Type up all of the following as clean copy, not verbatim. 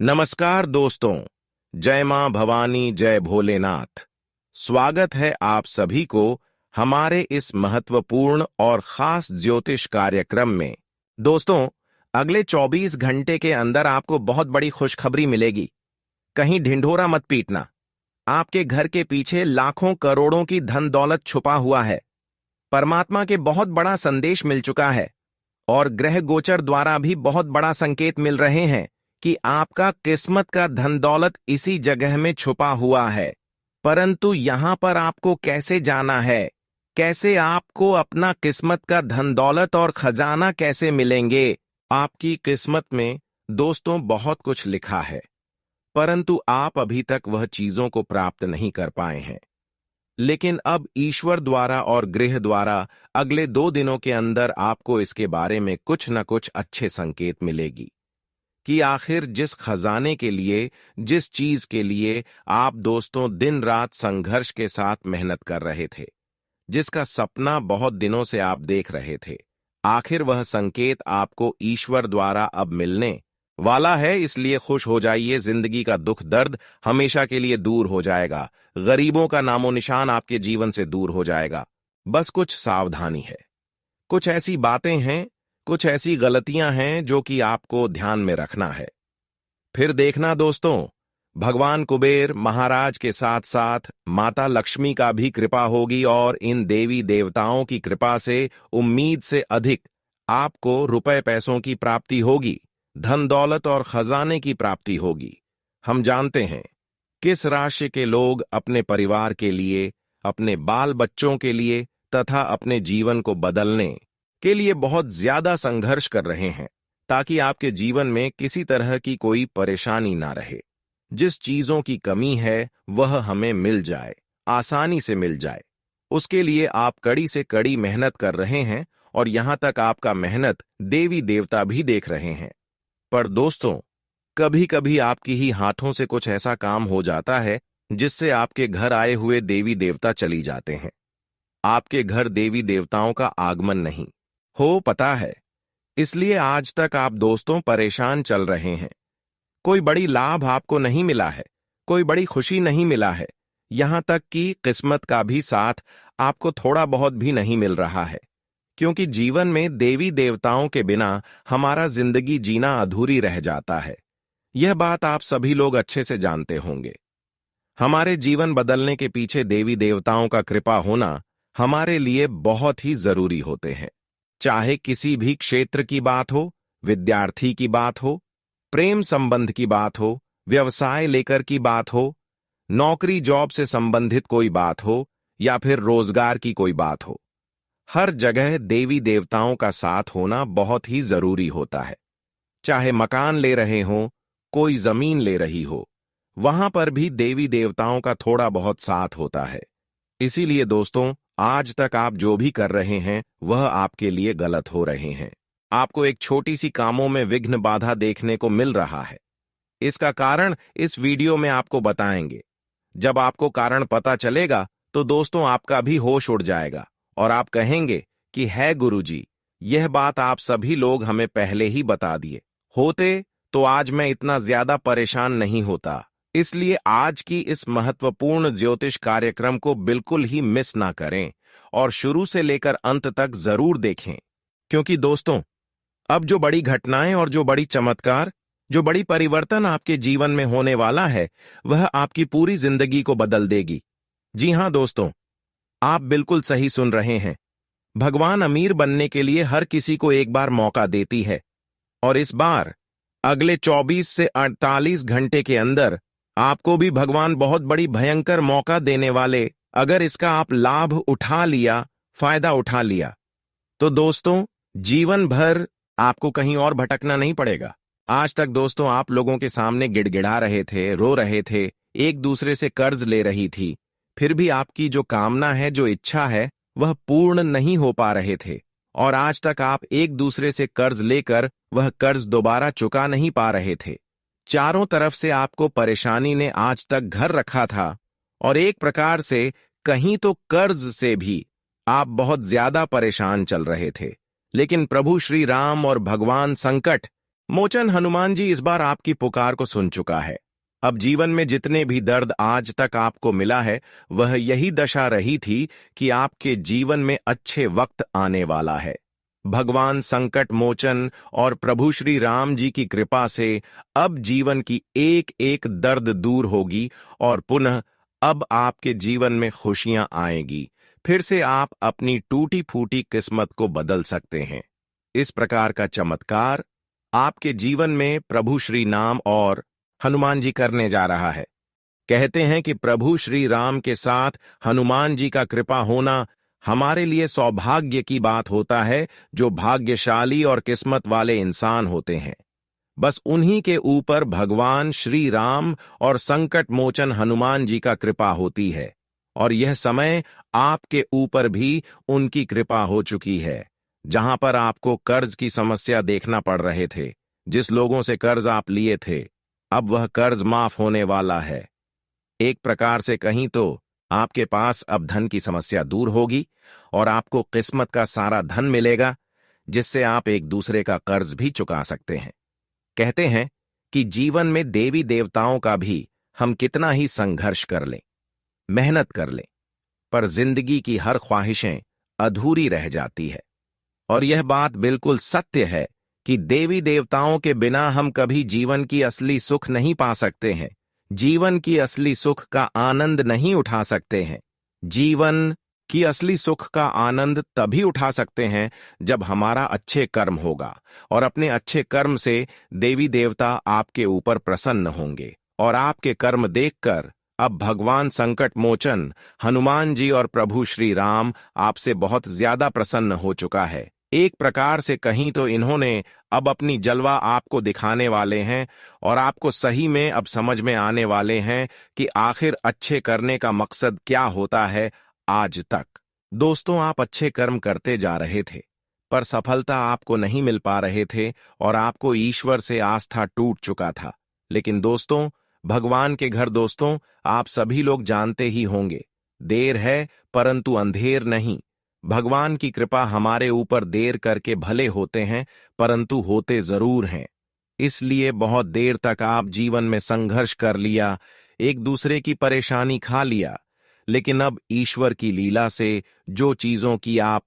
नमस्कार दोस्तों, जय मां भवानी, जय भोलेनाथ। स्वागत है आप सभी को हमारे इस महत्वपूर्ण और खास ज्योतिष कार्यक्रम में। दोस्तों, अगले 24 घंटे के अंदर आपको बहुत बड़ी खुशखबरी मिलेगी। कहीं ढिंढोरा मत पीटना। आपके घर के पीछे लाखों करोड़ों की धन दौलत छुपा हुआ है। परमात्मा के बहुत बड़ा संदेश मिल चुका है और ग्रह गोचर द्वारा भी बहुत बड़ा संकेत मिल रहे हैं कि आपका किस्मत का धन दौलत इसी जगह में छुपा हुआ है। परंतु यहां पर आपको कैसे जाना है, कैसे आपको अपना किस्मत का धन दौलत और खजाना कैसे मिलेंगे? आपकी किस्मत में दोस्तों बहुत कुछ लिखा है, परंतु आप अभी तक वह चीजों को प्राप्त नहीं कर पाए हैं। लेकिन अब ईश्वर द्वारा और गृह द्वारा अगले 2 दिनों के अंदर आपको इसके बारे में कुछ न कुछ अच्छे संकेत मिलेगी कि आखिर जिस खजाने के लिए, जिस चीज के लिए आप दोस्तों दिन रात संघर्ष के साथ मेहनत कर रहे थे, जिसका सपना बहुत दिनों से आप देख रहे थे, आखिर वह संकेत आपको ईश्वर द्वारा अब मिलने वाला है। इसलिए खुश हो जाइए, जिंदगी का दुख दर्द हमेशा के लिए दूर हो जाएगा। गरीबों का नामो निशान आपके जीवन से दूर हो जाएगा। बस कुछ सावधानी है, कुछ ऐसी बातें हैं, कुछ ऐसी गलतियां हैं जो कि आपको ध्यान में रखना है। फिर देखना दोस्तों, भगवान कुबेर महाराज के साथ साथ माता लक्ष्मी का भी कृपा होगी और इन देवी देवताओं की कृपा से उम्मीद से अधिक आपको रुपए पैसों की प्राप्ति होगी, धन दौलत और खजाने की प्राप्ति होगी। हम जानते हैं किस राशि के लोग अपने परिवार के लिए, अपने बाल बच्चों के लिए तथा अपने जीवन को बदलने के लिए बहुत ज्यादा संघर्ष कर रहे हैं, ताकि आपके जीवन में किसी तरह की कोई परेशानी ना रहे। जिस चीजों की कमी है वह हमें मिल जाए, आसानी से मिल जाए, उसके लिए आप कड़ी से कड़ी मेहनत कर रहे हैं और यहां तक आपका मेहनत देवी देवता भी देख रहे हैं। पर दोस्तों, कभी कभी आपकी ही हाथों से कुछ ऐसा काम हो जाता है जिससे आपके घर आए हुए देवी देवता चली जाते हैं। आपके घर देवी देवताओं का आगमन नहीं हो, पता है। इसलिए आज तक आप दोस्तों परेशान चल रहे हैं। कोई बड़ी लाभ आपको नहीं मिला है, कोई बड़ी खुशी नहीं मिला है, यहां तक कि किस्मत का भी साथ आपको थोड़ा बहुत भी नहीं मिल रहा है, क्योंकि जीवन में देवी देवताओं के बिना हमारा जिंदगी जीना अधूरी रह जाता है। यह बात आप सभी लोग अच्छे से जानते होंगे। हमारे जीवन बदलने के पीछे देवी देवताओं का कृपा होना हमारे लिए बहुत ही जरूरी होते हैं। चाहे किसी भी क्षेत्र की बात हो, विद्यार्थी की बात हो, प्रेम संबंध की बात हो, व्यवसाय लेकर की बात हो, नौकरी जॉब से संबंधित कोई बात हो या फिर रोजगार की कोई बात हो, हर जगह देवी देवताओं का साथ होना बहुत ही जरूरी होता है। चाहे मकान ले रहे हो, कोई जमीन ले रही हो, वहां पर भी देवी देवताओं का थोड़ा बहुत साथ होता है। इसीलिए दोस्तों, आज तक आप जो भी कर रहे हैं वह आपके लिए गलत हो रहे हैं। आपको एक छोटी सी कामों में विघ्न बाधा देखने को मिल रहा है। इसका कारण इस वीडियो में आपको बताएंगे। जब आपको कारण पता चलेगा तो दोस्तों आपका भी होश उड़ जाएगा और आप कहेंगे कि है गुरुजी, यह बात आप सभी लोग हमें पहले ही बता दिए होते तो आज मैं इतना ज्यादा परेशान नहीं होता। इसलिए आज की इस महत्वपूर्ण ज्योतिष कार्यक्रम को बिल्कुल ही मिस ना करें और शुरू से लेकर अंत तक जरूर देखें, क्योंकि दोस्तों अब जो बड़ी घटनाएं और जो बड़ी चमत्कार, जो बड़ी परिवर्तन आपके जीवन में होने वाला है वह आपकी पूरी जिंदगी को बदल देगी। जी हां दोस्तों, आप बिल्कुल सही सुन रहे हैं। भगवान अमीर बनने के लिए हर किसी को एक बार मौका देती है और इस बार अगले 24 से 48 घंटे के अंदर आपको भी भगवान बहुत बड़ी भयंकर मौका देने वाले। अगर इसका आप लाभ उठा लिया, फायदा उठा लिया, तो दोस्तों जीवन भर आपको कहीं और भटकना नहीं पड़ेगा। आज तक दोस्तों आप लोगों के सामने गिड़गिड़ा रहे थे, रो रहे थे, एक दूसरे से कर्ज ले रही थी, फिर भी आपकी जो कामना है, जो इच्छा है, वह पूर्ण नहीं हो पा रहे थे और आज तक आप एक दूसरे से कर्ज लेकर वह कर्ज दोबारा चुका नहीं पा रहे थे। चारों तरफ से आपको परेशानी ने आज तक घर रखा था और एक प्रकार से कहीं तो कर्ज से भी आप बहुत ज्यादा परेशान चल रहे थे। लेकिन प्रभु श्री राम और भगवान संकट मोचन हनुमान जी इस बार आपकी पुकार को सुन चुका है। अब जीवन में जितने भी दर्द आज तक आपको मिला है, वह यही दशा रही थी कि आपके जीवन में अच्छे वक्त आने वाला है। भगवान संकट मोचन और प्रभु श्री राम जी की कृपा से अब जीवन की एक एक दर्द दूर होगी और पुनः अब आपके जीवन में खुशियां आएगी। फिर से आप अपनी टूटी फूटी किस्मत को बदल सकते हैं। इस प्रकार का चमत्कार आपके जीवन में प्रभु श्री नाम और हनुमान जी करने जा रहा है। कहते हैं कि प्रभु श्री राम के साथ हनुमान जी का कृपा होना हमारे लिए सौभाग्य की बात होता है। जो भाग्यशाली और किस्मत वाले इंसान होते हैं, बस उन्हीं के ऊपर भगवान श्री राम और संकट मोचन हनुमान जी का कृपा होती है। और यह समय आपके ऊपर भी उनकी कृपा हो चुकी है। जहां पर आपको कर्ज की समस्या देखना पड़ रहे थे, जिस लोगों से कर्ज आप लिए थे, अब वह कर्ज माफ होने वाला है। एक प्रकार से कहीं तो आपके पास अब धन की समस्या दूर होगी और आपको किस्मत का सारा धन मिलेगा, जिससे आप एक दूसरे का कर्ज भी चुका सकते हैं। कहते हैं कि जीवन में देवी देवताओं का भी हम कितना ही संघर्ष कर लें, मेहनत कर लें, पर जिंदगी की हर ख्वाहिशें अधूरी रह जाती है। और यह बात बिल्कुल सत्य है कि देवी देवताओं के बिना हम कभी जीवन की असली सुख नहीं पा सकते हैं, जीवन की असली सुख का आनंद नहीं उठा सकते हैं। जीवन की असली सुख का आनंद तभी उठा सकते हैं जब हमारा अच्छे कर्म होगा, और अपने अच्छे कर्म से देवी देवता आपके ऊपर प्रसन्न होंगे। और आपके कर्म देखकर अब भगवान संकट मोचन हनुमान जी और प्रभु श्री राम आपसे बहुत ज्यादा प्रसन्न हो चुका है। एक प्रकार से कहीं तो इन्होंने अब अपनी जलवा आपको दिखाने वाले हैं और आपको सही में अब समझ में आने वाले हैं कि आखिर अच्छे करने का मकसद क्या होता है। आज तक दोस्तों आप अच्छे कर्म करते जा रहे थे, पर सफलता आपको नहीं मिल पा रहे थे और आपको ईश्वर से आस्था टूट चुका था। लेकिन दोस्तों, भगवान के घर दोस्तों, आप सभी लोग जानते ही होंगे, देर है परंतु अंधेर नहीं। भगवान की कृपा हमारे ऊपर देर करके भले होते हैं, परंतु होते जरूर हैं। इसलिए बहुत देर तक आप जीवन में संघर्ष कर लिया, एक दूसरे की परेशानी खा लिया, लेकिन अब ईश्वर की लीला से जो चीजों की आप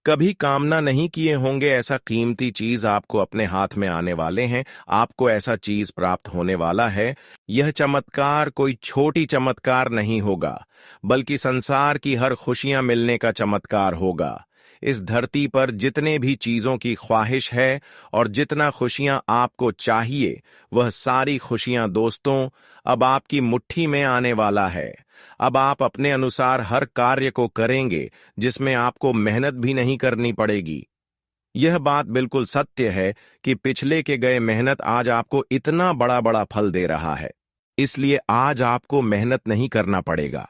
कभी कामना नहीं किए होंगे, ऐसा कीमती चीज आपको अपने हाथ में आने वाले हैं। आपको ऐसा चीज प्राप्त होने वाला है। यह चमत्कार कोई छोटी चमत्कार नहीं होगा, बल्कि संसार की हर खुशियां मिलने का चमत्कार होगा। इस धरती पर जितने भी चीजों की ख्वाहिश है और जितना खुशियां आपको चाहिए, वह सारी खुशियां दोस्तों अब आपकी मुट्ठी में आने वाला है। अब आप अपने अनुसार हर कार्य को करेंगे, जिसमें आपको मेहनत भी नहीं करनी पड़ेगी। यह बात बिल्कुल सत्य है कि पिछले के गए मेहनत आज आपको इतना बड़ा बड़ा फल दे रहा है। इसलिए आज आपको मेहनत नहीं करना पड़ेगा।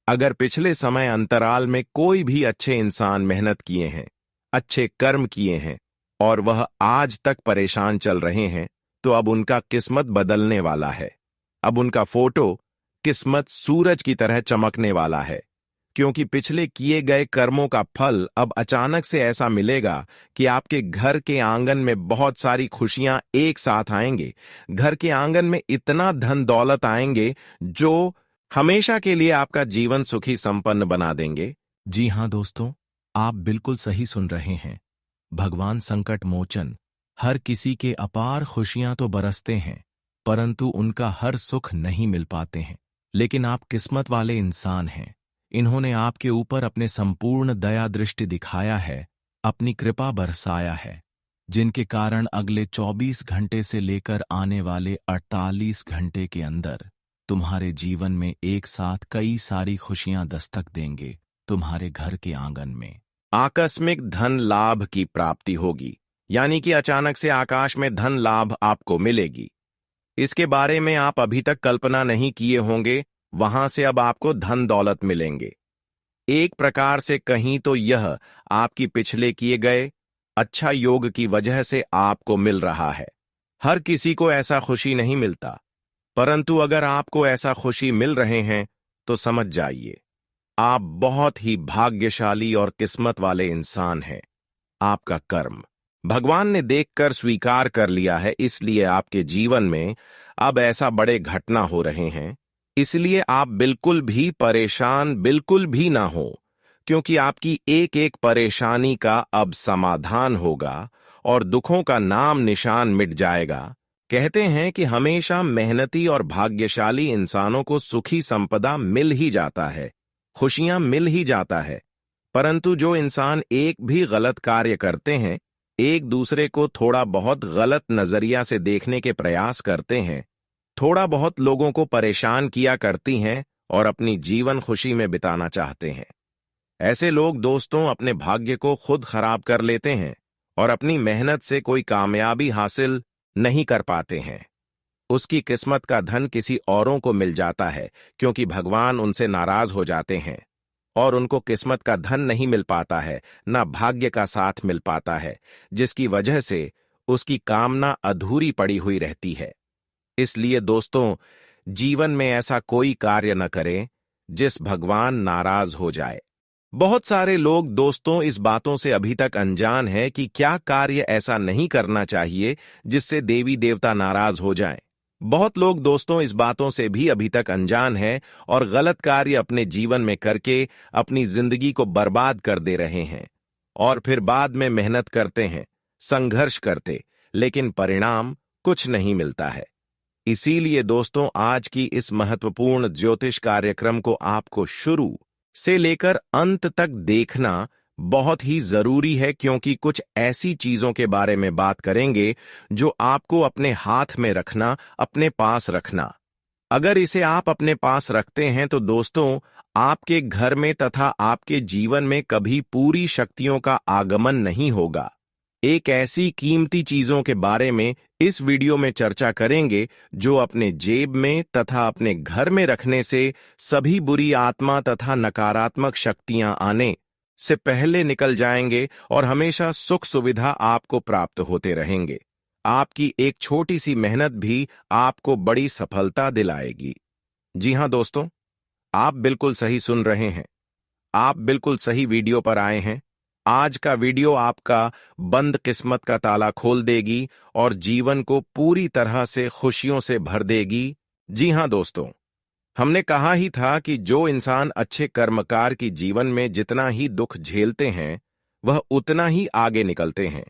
अगर पिछले समय अंतराल में कोई भी अच्छे इंसान मेहनत किए हैं, अच्छे कर्म किए हैं और वह आज तक परेशान चल रहे हैं, तो अब उनका किस्मत बदलने वाला है। अब उनका फोटो किस्मत सूरज की तरह चमकने वाला है, क्योंकि पिछले किए गए कर्मों का फल अब अचानक से ऐसा मिलेगा कि आपके घर के आंगन में बहुत सारी खुशियां एक साथ आएंगे। घर के आंगन में इतना धन दौलत आएंगे जो हमेशा के लिए आपका जीवन सुखी संपन्न बना देंगे। जी हां दोस्तों, आप बिल्कुल सही सुन रहे हैं। भगवान संकट मोचन हर किसी के अपार खुशियां तो बरसते हैं, परंतु उनका हर सुख नहीं मिल पाते हैं। लेकिन आप किस्मत वाले इंसान हैं। इन्होंने आपके ऊपर अपने संपूर्ण दया दृष्टि दिखाया है, अपनी कृपा बरसाया है, जिनके कारण अगले 24 घंटे से लेकर आने वाले 48 घंटे के अंदर तुम्हारे जीवन में एक साथ कई सारी खुशियां दस्तक देंगे। तुम्हारे घर के आंगन में आकस्मिक धन लाभ की प्राप्ति होगी, यानी कि अचानक से आकाश में धन लाभ आपको मिलेगी। इसके बारे में आप अभी तक कल्पना नहीं किए होंगे। वहां से अब आपको धन दौलत मिलेंगे। एक प्रकार से कहीं तो यह आपकी पिछले किए गए अच्छा योग की वजह से आपको मिल रहा है। हर किसी को ऐसा खुशी नहीं मिलता, परंतु अगर आपको ऐसा खुशी मिल रहे हैं तो समझ जाइए आप बहुत ही भाग्यशाली और किस्मत वाले इंसान हैं। आपका कर्म भगवान ने देखकर स्वीकार कर लिया है, इसलिए आपके जीवन में अब ऐसा बड़े घटना हो रहे हैं। इसलिए आप बिल्कुल भी परेशान बिल्कुल भी ना हो, क्योंकि आपकी एक एक परेशानी का अब समाधान होगा और दुखों का नाम निशान मिट जाएगा। कहते हैं कि हमेशा मेहनती और भाग्यशाली इंसानों को सुखी संपदा मिल ही जाता है, खुशियां मिल ही जाता है, परंतु जो इंसान एक भी गलत कार्य करते हैं, एक दूसरे को थोड़ा बहुत गलत नजरिया से देखने के प्रयास करते हैं, थोड़ा बहुत लोगों को परेशान किया करती हैं और अपनी जीवन खुशी में बिताना चाहते हैं, ऐसे लोग दोस्तों अपने भाग्य को खुद खराब कर लेते हैं और अपनी मेहनत से कोई कामयाबी हासिल नहीं कर पाते हैं। उसकी किस्मत का धन किसी औरों को मिल जाता है, क्योंकि भगवान उनसे नाराज हो जाते हैं और उनको किस्मत का धन नहीं मिल पाता है, ना भाग्य का साथ मिल पाता है, जिसकी वजह से उसकी कामना अधूरी पड़ी हुई रहती है। इसलिए दोस्तों, जीवन में ऐसा कोई कार्य न करें जिस भगवान नाराज हो जाए। बहुत सारे लोग दोस्तों इस बातों से अभी तक अनजान है कि क्या कार्य ऐसा नहीं करना चाहिए जिससे देवी देवता नाराज हो जाएं। बहुत लोग दोस्तों इस बातों से भी अभी तक अनजान है और गलत कार्य अपने जीवन में करके अपनी जिंदगी को बर्बाद कर दे रहे हैं और फिर बाद में मेहनत करते हैं, संघर्ष करते, लेकिन परिणाम कुछ नहीं मिलता है। इसीलिए दोस्तों आज की इस महत्वपूर्ण ज्योतिष कार्यक्रम को आपको शुरू से लेकर अंत तक देखना बहुत ही जरूरी है, क्योंकि कुछ ऐसी चीजों के बारे में बात करेंगे जो आपको अपने हाथ में रखना, अपने पास रखना। अगर इसे आप अपने पास रखते हैं तो दोस्तों आपके घर में तथा आपके जीवन में कभी पूरी शक्तियों का आगमन नहीं होगा। एक ऐसी कीमती चीजों के बारे में इस वीडियो में चर्चा करेंगे जो अपने जेब में तथा अपने घर में रखने से सभी बुरी आत्मा तथा नकारात्मक शक्तियां आने से पहले निकल जाएंगे और हमेशा सुख सुविधा आपको प्राप्त होते रहेंगे। आपकी एक छोटी सी मेहनत भी आपको बड़ी सफलता दिलाएगी। जी हां दोस्तों, आप बिल्कुल सही सुन रहे हैं, आप बिल्कुल सही वीडियो पर आए हैं। आज का वीडियो आपका बंद किस्मत का ताला खोल देगी और जीवन को पूरी तरह से खुशियों से भर देगी। जी हां दोस्तों, हमने कहा ही था कि जो इंसान अच्छे कर्मकार की जीवन में जितना ही दुख झेलते हैं वह उतना ही आगे निकलते हैं,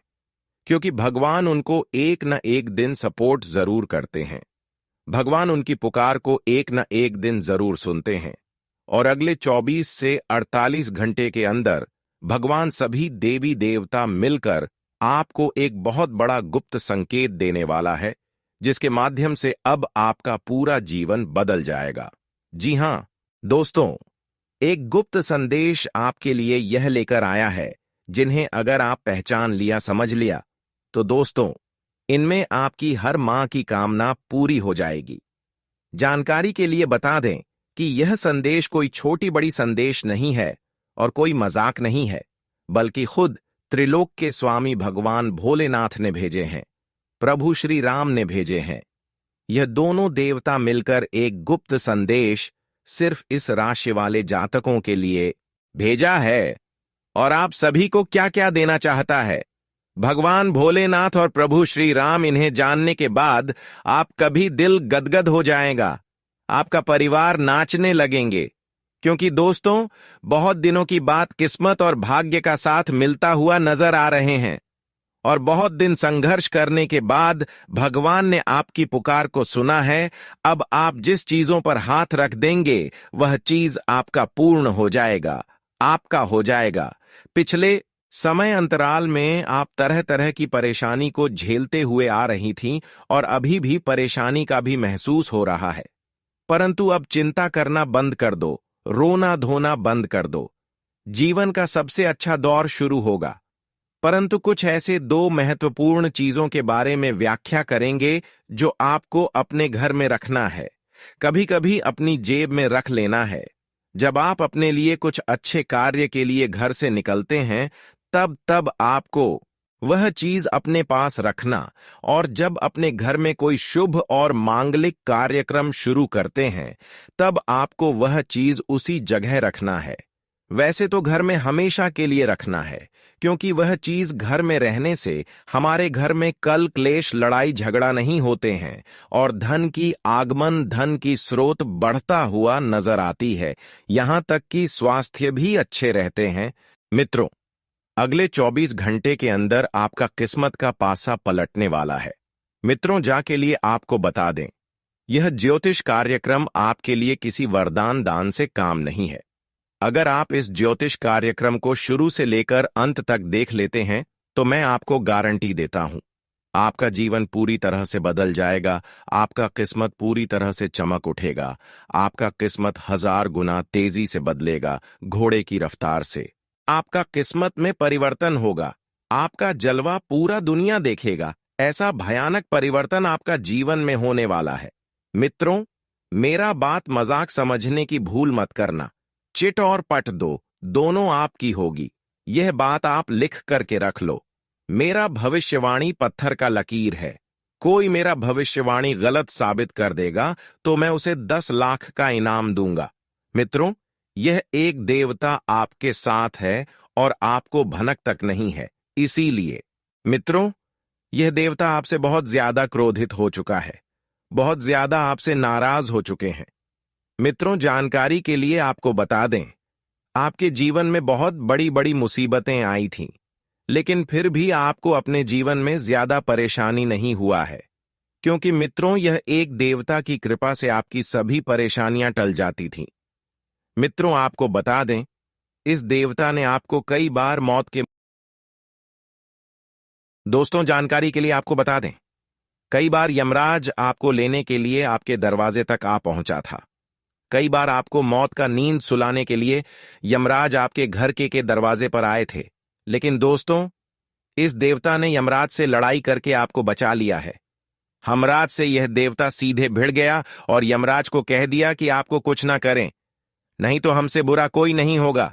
क्योंकि भगवान उनको एक न एक दिन सपोर्ट जरूर करते हैं। भगवान उनकी पुकार को एक न एक दिन जरूर सुनते हैं और अगले 24 से 48 घंटे के अंदर भगवान सभी देवी देवता मिलकर आपको एक बहुत बड़ा गुप्त संकेत देने वाला है, जिसके माध्यम से अब आपका पूरा जीवन बदल जाएगा। जी हां दोस्तों, एक गुप्त संदेश आपके लिए यह लेकर आया है, जिन्हें अगर आप पहचान लिया, समझ लिया, तो दोस्तों इनमें आपकी हर मां की कामना पूरी हो जाएगी। जानकारी के लिए बता दें कि यह संदेश कोई छोटी बड़ी संदेश नहीं है और कोई मजाक नहीं है, बल्कि खुद त्रिलोक के स्वामी भगवान भोलेनाथ ने भेजे हैं, प्रभु श्री राम ने भेजे हैं। यह दोनों देवता मिलकर एक गुप्त संदेश सिर्फ इस राशि वाले जातकों के लिए भेजा है। और आप सभी को क्या क्या देना चाहता है भगवान भोलेनाथ और प्रभु श्री राम, इन्हें जानने के बाद आपका भी दिल गदगद हो जाएगा, आपका परिवार नाचने लगेंगे, क्योंकि दोस्तों बहुत दिनों की बात किस्मत और भाग्य का साथ मिलता हुआ नजर आ रहे हैं और बहुत दिन संघर्ष करने के बाद भगवान ने आपकी पुकार को सुना है। अब आप जिस चीजों पर हाथ रख देंगे वह चीज आपका पूर्ण हो जाएगा, आपका हो जाएगा। पिछले समय अंतराल में आप तरह तरह की परेशानी को झेलते हुए आ रही थीं और अभी भी परेशानी का भी महसूस हो रहा है, परंतु अब चिंता करना बंद कर दो, रोना धोना बंद कर दो। जीवन का सबसे अच्छा दौर शुरू होगा। परंतु कुछ ऐसे दो महत्वपूर्ण चीजों के बारे में व्याख्या करेंगे जो आपको अपने घर में रखना है, कभी कभी अपनी जेब में रख लेना है। जब आप अपने लिए कुछ अच्छे कार्य के लिए घर से निकलते हैं तब आपको वह चीज अपने पास रखना, और जब अपने घर में कोई शुभ और मांगलिक कार्यक्रम शुरू करते हैं तब आपको वह चीज उसी जगह रखना है। वैसे तो घर में हमेशा के लिए रखना है, क्योंकि वह चीज घर में रहने से हमारे घर में कल क्लेश लड़ाई झगड़ा नहीं होते हैं और धन की आगमन धन की स्रोत बढ़ता हुआ नजर आती है, यहां तक कि स्वास्थ्य भी अच्छे रहते हैं। मित्रों, अगले 24 घंटे के अंदर आपका किस्मत का पासा पलटने वाला है। मित्रों, जाके लिए आपको बता दें, यह ज्योतिष कार्यक्रम आपके लिए किसी वरदान दान से काम नहीं है। अगर आप इस ज्योतिष कार्यक्रम को शुरू से लेकर अंत तक देख लेते हैं तो मैं आपको गारंटी देता हूं, आपका जीवन पूरी तरह से बदल जाएगा, आपका किस्मत पूरी तरह से चमक उठेगा, आपका किस्मत 1000 गुना तेजी से बदलेगा, घोड़े की रफ्तार से। आपका किस्मत में परिवर्तन होगा, आपका जलवा पूरा दुनिया देखेगा, ऐसा भयानक परिवर्तन आपका जीवन में होने वाला है। मित्रों, मेरा बात मजाक समझने की भूल मत करना। चिट और पट दोनों आपकी होगी, यह बात आप लिख करके रख लो। मेरा भविष्यवाणी पत्थर का लकीर है, कोई मेरा भविष्यवाणी गलत साबित कर देगा तो मैं उसे 10 लाख का इनाम दूंगा। मित्रों, यह एक देवता आपके साथ है और आपको भनक तक नहीं है। इसीलिए मित्रों, यह देवता आपसे बहुत ज्यादा क्रोधित हो चुका है, बहुत ज्यादा आपसे नाराज हो चुके हैं। मित्रों, जानकारी के लिए आपको बता दें, आपके जीवन में बहुत बड़ी बड़ी मुसीबतें आई थीं, लेकिन फिर भी आपको अपने जीवन में ज्यादा परेशानी नहीं हुआ है, क्योंकि मित्रों, यह एक देवता की कृपा से आपकी सभी परेशानियां टल जाती थीं। मित्रों, आपको बता दें, इस देवता ने आपको कई बार मौत के दोस्तों जानकारी के लिए आपको बता दें, कई बार यमराज आपको लेने के लिए आपके दरवाजे तक आ पहुंचा था। कई बार आपको मौत का नींद सुलाने के लिए यमराज आपके घर के दरवाजे पर आए थे, लेकिन दोस्तों, इस देवता ने यमराज से लड़ाई करके आपको बचा लिया है। हमराज से यह देवता सीधे भिड़ गया और यमराज को कह दिया कि आपको कुछ ना करें, नहीं तो हमसे बुरा कोई नहीं होगा।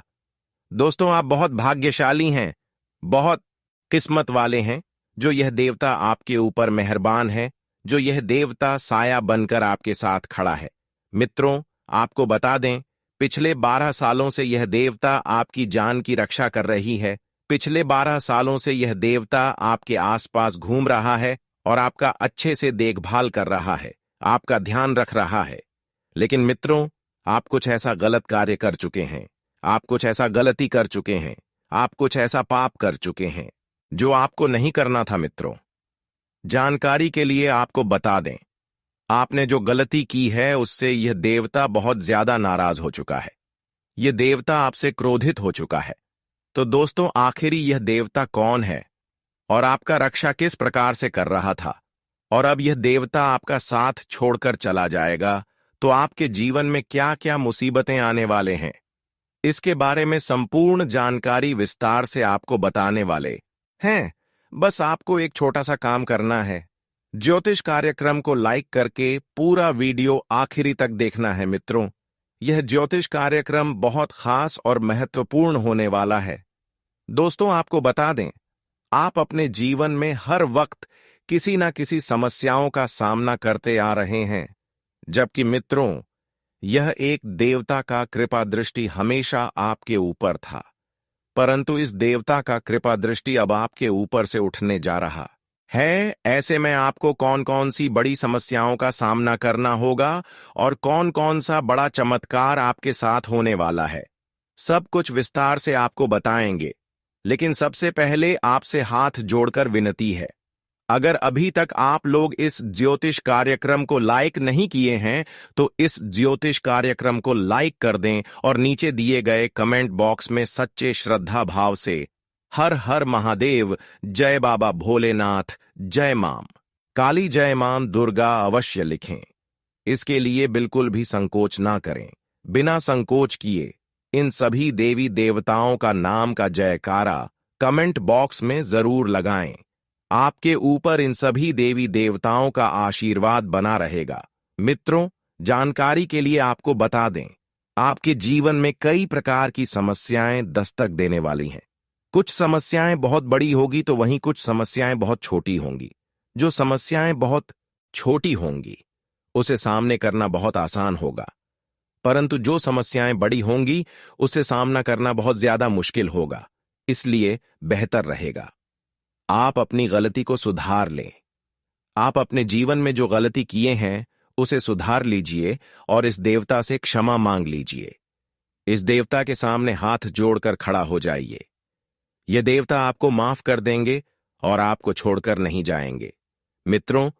दोस्तों, आप बहुत भाग्यशाली हैं, बहुत किस्मत वाले हैं, जो यह देवता आपके ऊपर मेहरबान है, जो यह देवता साया बनकर आपके साथ खड़ा है। मित्रों, आपको बता दें, पिछले 12 सालों से यह देवता आपकी जान की रक्षा कर रही है। पिछले 12 सालों से यह देवता आपके आसपास घूम रहा है और आपका अच्छे से देखभाल कर रहा है, आपका ध्यान रख रहा है। लेकिन मित्रों, आप कुछ ऐसा गलत कार्य कर चुके हैं, आप कुछ ऐसा गलती कर चुके हैं, आप कुछ ऐसा पाप कर चुके हैं जो आपको नहीं करना था। मित्रों, जानकारी के लिए आपको बता दें, आपने जो गलती की है उससे यह देवता बहुत ज्यादा नाराज हो चुका है, यह देवता आपसे क्रोधित हो चुका है। तो दोस्तों, आखिर यह देवता कौन है और आपका रक्षा किस प्रकार से कर रहा था, और अब यह देवता आपका साथ छोड़कर चला जाएगा तो आपके जीवन में क्या क्या मुसीबतें आने वाले हैं, इसके बारे में संपूर्ण जानकारी विस्तार से आपको बताने वाले हैं। बस आपको एक छोटा सा काम करना है, ज्योतिष कार्यक्रम को लाइक करके पूरा वीडियो आखिरी तक देखना है। मित्रों, यह ज्योतिष कार्यक्रम बहुत खास और महत्वपूर्ण होने वाला है। दोस्तों, आपको बता दें, आप अपने जीवन में हर वक्त किसी न किसी समस्याओं का सामना करते आ रहे हैं, जबकि मित्रों, यह एक देवता का कृपा दृष्टि हमेशा आपके ऊपर था, परंतु इस देवता का कृपा दृष्टि अब आपके ऊपर से उठने जा रहा है। ऐसे में आपको कौन कौन सी बड़ी समस्याओं का सामना करना होगा और कौन कौन सा बड़ा चमत्कार आपके साथ होने वाला है, सब कुछ विस्तार से आपको बताएंगे। लेकिन सबसे पहले आपसे हाथ जोड़कर विनती है, अगर अभी तक आप लोग इस ज्योतिष कार्यक्रम को लाइक नहीं किए हैं तो इस ज्योतिष कार्यक्रम को लाइक कर दें और नीचे दिए गए कमेंट बॉक्स में सच्चे श्रद्धा भाव से हर हर महादेव, जय बाबा भोलेनाथ, जय मां काली, जय मां दुर्गा अवश्य लिखें। इसके लिए बिल्कुल भी संकोच ना करें, बिना संकोच किए इन सभी देवी देवताओं का नाम का जयकारा कमेंट बॉक्स में जरूर लगाएं। आपके ऊपर इन सभी देवी देवताओं का आशीर्वाद बना रहेगा। मित्रों, जानकारी के लिए आपको बता दें, आपके जीवन में कई प्रकार की समस्याएं दस्तक देने वाली हैं। कुछ समस्याएं बहुत बड़ी होगी तो वहीं कुछ समस्याएं बहुत छोटी होंगी। जो समस्याएं बहुत छोटी होंगी उसे सामने करना बहुत आसान होगा, परंतु जो समस्याएं बड़ी होंगी उसे सामना करना बहुत ज्यादा मुश्किल होगा। इसलिए बेहतर रहेगा आप अपनी गलती को सुधार लें। आप अपने जीवन में जो गलती किए हैं उसे सुधार लीजिए और इस देवता से क्षमा मांग लीजिए। इस देवता के सामने हाथ जोड़कर खड़ा हो जाइए। ये देवता आपको माफ कर देंगे और आपको छोड़कर नहीं जाएंगे। मित्रों,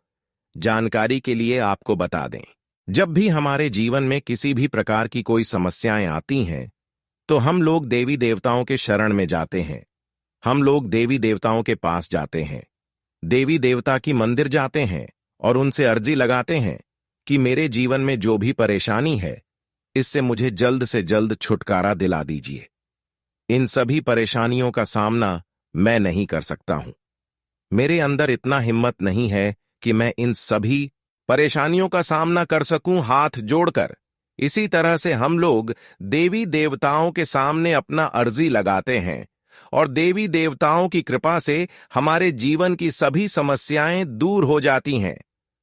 जानकारी के लिए आपको बता दें, जब भी हमारे जीवन में किसी भी प्रकार की कोई समस्याएं आती हैं तो हम लोग देवी देवताओं के शरण में जाते हैं। हम लोग देवी देवताओं के पास जाते हैं, देवी देवता की मंदिर जाते हैं और उनसे अर्जी लगाते हैं कि मेरे जीवन में जो भी परेशानी है इससे मुझे जल्द से जल्द छुटकारा दिला दीजिए। इन सभी परेशानियों का सामना मैं नहीं कर सकता हूं। मेरे अंदर इतना हिम्मत नहीं है कि मैं इन सभी परेशानियों का सामना कर सकूं हाथ जोड़कर। इसी तरह से हम लोग देवी देवताओं के सामने अपना अर्जी लगाते हैं और देवी देवताओं की कृपा से हमारे जीवन की सभी समस्याएं दूर हो जाती हैं,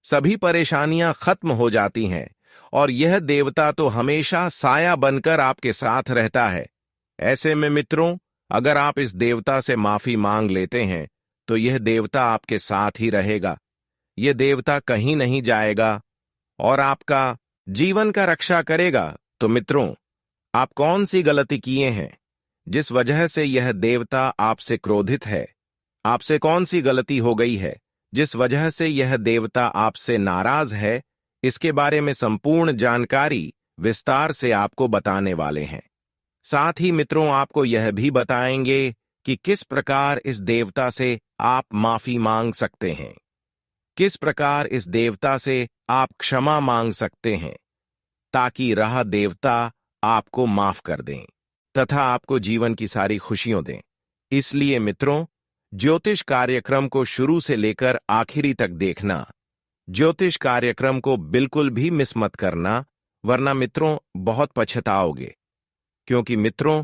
सभी परेशानियां खत्म हो जाती हैं और यह देवता तो हमेशा साया बनकर आपके साथ रहता है। ऐसे में मित्रों, अगर आप इस देवता से माफी मांग लेते हैं तो यह देवता आपके साथ ही रहेगा। यह देवता कहीं नहीं जाएगा और आपका जीवन का रक्षा करेगा। तो मित्रों, आप कौन सी गलती किए हैं जिस वजह से यह देवता आपसे क्रोधित है? आपसे कौन सी गलती हो गई है जिस वजह से यह देवता आपसे नाराज है? इसके बारे में संपूर्ण जानकारी विस्तार से आपको बताने वाले हैं। साथ ही मित्रों, आपको यह भी बताएंगे कि किस प्रकार इस देवता से आप माफी मांग सकते हैं, किस प्रकार इस देवता से आप क्षमा मांग सकते हैं ताकि राह देवता आपको माफ कर दें तथा आपको जीवन की सारी खुशियों दें। इसलिए मित्रों, ज्योतिष कार्यक्रम को शुरू से लेकर आखिरी तक देखना। ज्योतिष कार्यक्रम को बिल्कुल भी मिस मत करना, वरना मित्रों बहुत पछताओगे। क्योंकि मित्रों,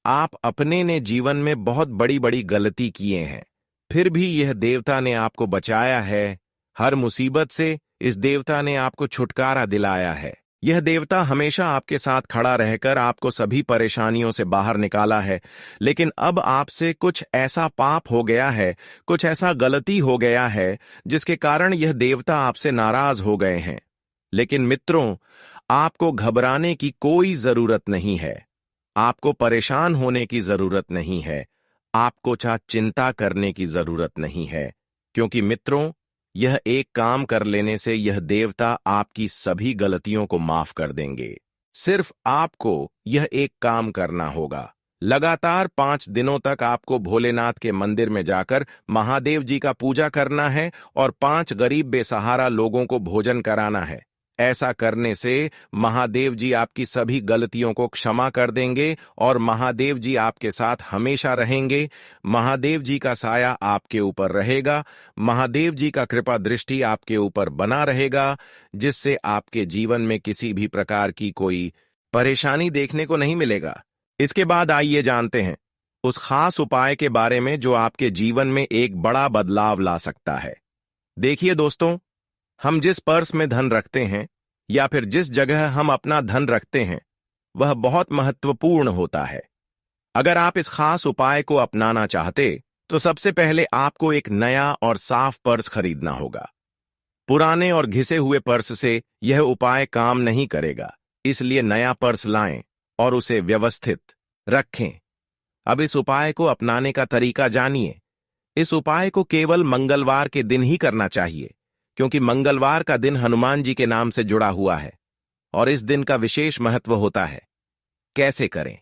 आप अपने ने जीवन में बहुत बड़ी बड़ी गलती किए हैं, फिर भी यह देवता ने आपको बचाया है। हर मुसीबत से इस देवता ने आपको छुटकारा दिलाया है। यह देवता हमेशा आपके साथ खड़ा रहकर आपको सभी परेशानियों से बाहर निकाला है। लेकिन अब आपसे कुछ ऐसा पाप हो गया है, कुछ ऐसा गलती हो गया है जिसके कारण यह देवता आपसे नाराज हो गए हैं। लेकिन मित्रों, आपको घबराने की कोई जरूरत नहीं है, आपको परेशान होने की जरूरत नहीं है, आपको चिंता करने की जरूरत नहीं है। क्योंकि मित्रों, यह एक काम कर लेने से यह देवता आपकी सभी गलतियों को माफ कर देंगे। सिर्फ आपको यह एक काम करना होगा। लगातार 5 दिनों तक आपको भोलेनाथ के मंदिर में जाकर महादेव जी का पूजा करना है और 5 गरीब बेसहारा लोगों को भोजन कराना है। ऐसा करने से महादेव जी आपकी सभी गलतियों को क्षमा कर देंगे और महादेव जी आपके साथ हमेशा रहेंगे। महादेव जी का साया आपके ऊपर रहेगा, महादेव जी का कृपा दृष्टि आपके ऊपर बना रहेगा, जिससे आपके जीवन में किसी भी प्रकार की कोई परेशानी देखने को नहीं मिलेगा। इसके बाद आइए जानते हैं उस खास उपाय के बारे में जो आपके जीवन में एक बड़ा बदलाव ला सकता है। देखिए दोस्तों, हम जिस पर्स में धन रखते हैं या फिर जिस जगह हम अपना धन रखते हैं वह बहुत महत्वपूर्ण होता है। अगर आप इस खास उपाय को अपनाना चाहते तो सबसे पहले आपको एक नया और साफ पर्स खरीदना होगा। पुराने और घिसे हुए पर्स से यह उपाय काम नहीं करेगा, इसलिए नया पर्स लाएं और उसे व्यवस्थित रखें। अब इस उपाय को अपनाने का तरीका जानिए। इस उपाय को केवल मंगलवार के दिन ही करना चाहिए, क्योंकि मंगलवार का दिन हनुमान जी के नाम से जुड़ा हुआ है और इस दिन का विशेष महत्व होता है। कैसे करें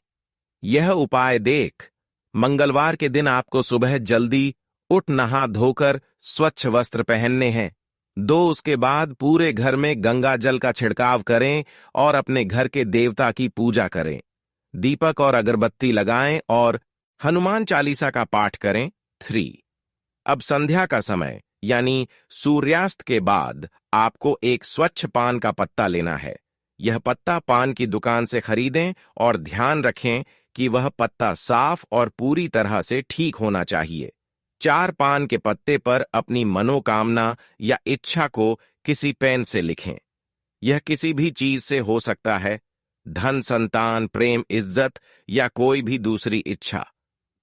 यह उपाय देख? मंगलवार के दिन आपको सुबह जल्दी उठ नहा धोकर स्वच्छ वस्त्र पहनने हैं। उसके बाद पूरे घर में गंगा जल का छिड़काव करें और अपने घर के देवता की पूजा करें। दीपक और अगरबत्ती लगाएं और हनुमान चालीसा का पाठ करें। 3 अब संध्या का समय यानी सूर्यास्त के बाद आपको एक स्वच्छ पान का पत्ता लेना है। यह पत्ता पान की दुकान से खरीदें और ध्यान रखें कि वह पत्ता साफ और पूरी तरह से ठीक होना चाहिए। 4 पान के पत्ते पर अपनी मनोकामना या इच्छा को किसी पेन से लिखें। यह किसी भी चीज से हो सकता है, धन, संतान, प्रेम, इज्जत या कोई भी दूसरी इच्छा।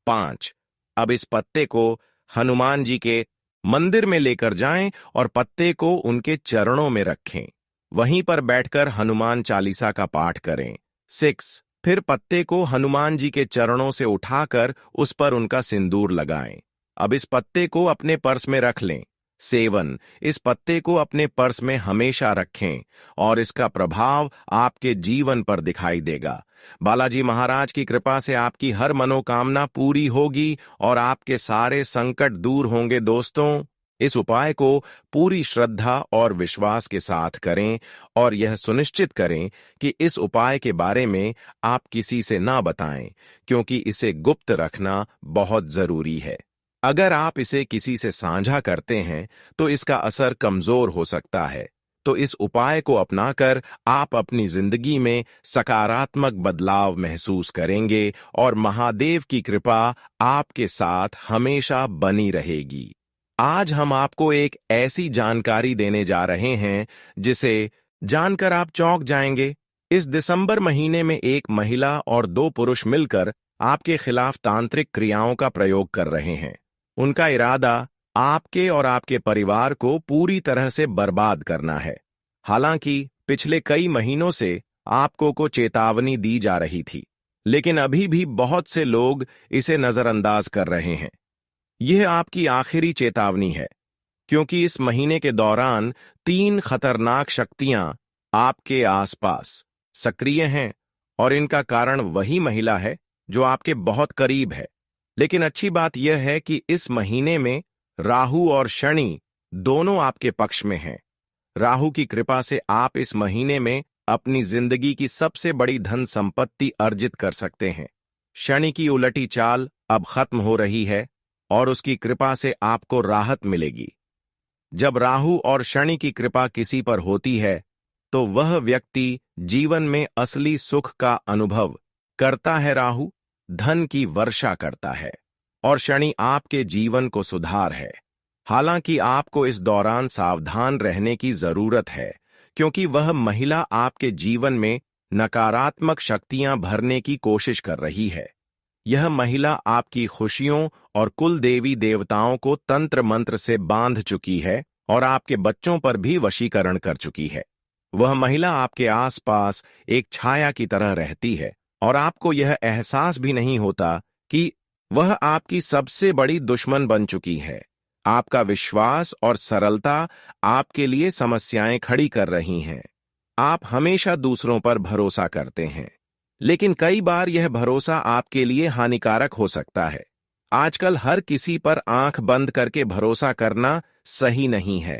5। अब इस पत्ते को हनुमान जी के मंदिर में लेकर जाएं और पत्ते को उनके चरणों में रखें। वहीं पर बैठकर हनुमान चालीसा का पाठ करें। 6। फिर पत्ते को हनुमान जी के चरणों से उठाकर उस पर उनका सिंदूर लगाएं। अब इस पत्ते को अपने पर्स में रख लें। 7। इस पत्ते को अपने पर्स में हमेशा रखें और इसका प्रभाव आपके जीवन पर दिखाई देगा। बालाजी महाराज की कृपा से आपकी हर मनोकामना पूरी होगी और आपके सारे संकट दूर होंगे। दोस्तों, इस उपाय को पूरी श्रद्धा और विश्वास के साथ करें और यह सुनिश्चित करें कि इस उपाय के बारे में आप किसी से ना बताएं, क्योंकि इसे गुप्त रखना बहुत जरूरी है। अगर आप इसे किसी से साझा करते हैं तो इसका असर कमजोर हो सकता है। तो इस उपाय को अपनाकर आप अपनी जिंदगी में सकारात्मक बदलाव महसूस करेंगे और महादेव की कृपा आपके साथ हमेशा बनी रहेगी। आज हम आपको एक ऐसी जानकारी देने जा रहे हैं जिसे जानकर आप चौंक जाएंगे। इस दिसंबर महीने में एक महिला और 2 पुरुष मिलकर आपके खिलाफ तांत्रिक क्रियाओं का प्रयोग कर रहे हैं। उनका इरादा आपके और आपके परिवार को पूरी तरह से बर्बाद करना है। हालांकि पिछले कई महीनों से आपको को चेतावनी दी जा रही थी, लेकिन अभी भी बहुत से लोग इसे नजरअंदाज कर रहे हैं। यह आपकी आखिरी चेतावनी है, क्योंकि इस महीने के दौरान 3 खतरनाक शक्तियां आपके आसपास सक्रिय हैं और इनका कारण वही महिला है जो आपके बहुत करीब है। लेकिन अच्छी बात यह है कि इस महीने में राहु और शनि दोनों आपके पक्ष में हैं। राहु की कृपा से आप इस महीने में अपनी जिंदगी की सबसे बड़ी धन संपत्ति अर्जित कर सकते हैं। शनि की उलटी चाल अब खत्म हो रही है और उसकी कृपा से आपको राहत मिलेगी। जब राहु और शनि की कृपा किसी पर होती है तो वह व्यक्ति जीवन में असली सुख का अनुभव करता है। राहु धन की वर्षा करता है और शनि आपके जीवन को सुधार है। हालांकि आपको इस दौरान सावधान रहने की जरूरत है, क्योंकि वह महिला आपके जीवन में नकारात्मक शक्तियां भरने की कोशिश कर रही है। यह महिला आपकी खुशियों और कुल देवी देवताओं को तंत्र मंत्र से बांध चुकी है और आपके बच्चों पर भी वशीकरण कर चुकी है। वह महिला आपके आसपास एक छाया की तरह रहती है और आपको यह एहसास भी नहीं होता कि वह आपकी सबसे बड़ी दुश्मन बन चुकी है। आपका विश्वास और सरलता आपके लिए समस्याएं खड़ी कर रही हैं। आप हमेशा दूसरों पर भरोसा करते हैं, लेकिन कई बार यह भरोसा आपके लिए हानिकारक हो सकता है। आजकल हर किसी पर आंख बंद करके भरोसा करना सही नहीं है।